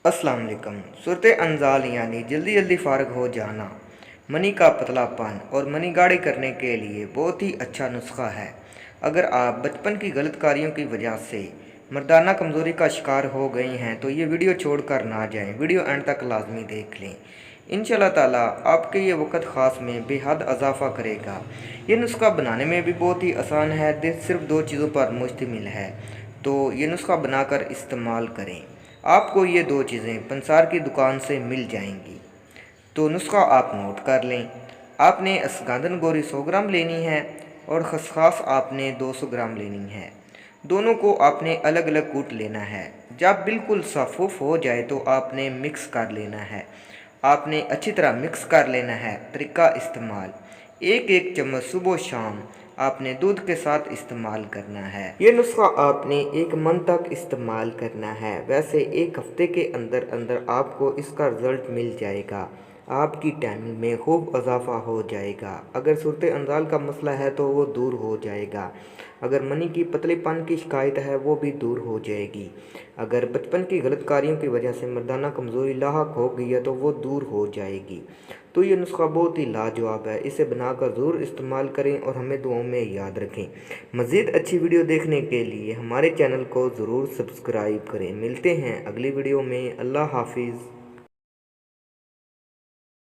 अस्सलाम वालेकुम। सूरत अंजाल यानी जल्दी जल्दी फ़ारग हो जाना, मनी का पतलापन और मनी गाढ़ी करने के लिए बहुत ही अच्छा नुस्खा है। अगर आप बचपन की गलत कार्यों की वजह से मर्दाना कमज़ोरी का शिकार हो गई हैं तो ये वीडियो छोड़ कर ना जाएं, वीडियो एंड तक लाजमी देख लें। इंशाल्लाह ताला आपके ये वक़्त ख़ास में बेहद इजाफ़ा करेगा। ये नुस्खा बनाने में भी बहुत ही आसान है, सिर्फ दो चीज़ों पर मुश्तमिल है, तो ये नुस्खा बनाकर इस्तेमाल करें। आपको ये दो चीज़ें पंसार की दुकान से मिल जाएंगी। तो नुस्खा आप नोट कर लें। आपने असगंधन गोरी 100 ग्राम लेनी है और खसखस आपने 200 ग्राम लेनी है। दोनों को आपने अलग अलग कूट लेना है। जब बिल्कुल सफूफ हो जाए तो आपने मिक्स कर लेना है। आपने अच्छी तरह मिक्स कर लेना है। तरीका इस्तेमाल, एक एक चम्मच सुबह शाम आपने दूध के साथ इस्तेमाल करना है। ये नुस्खा आपने एक मंथ तक इस्तेमाल करना है। वैसे एक हफ्ते के अंदर अंदर आपको इसका रिज़ल्ट मिल जाएगा। आपकी टाइमिंग में खूब इजाफा हो जाएगा। अगर सूरत अंजाल का मसला है तो वो दूर हो जाएगा। अगर मनी की पतलेपन की शिकायत है वो भी दूर हो जाएगी। अगर बचपन की गलत कार्यों की वजह से मर्दाना कमज़ोरी लाहक हो गई है तो वो दूर हो जाएगी। तो ये नुस्खा बहुत ही लाजवाब है। इसे बनाकर ज़रूर इस्तेमाल करें और हमें दुआओं में याद रखें। मज़ीद अच्छी वीडियो देखने के लिए हमारे चैनल को ज़रूर सब्सक्राइब करें। मिलते हैं अगली वीडियो में। अल्लाह हाफिज़।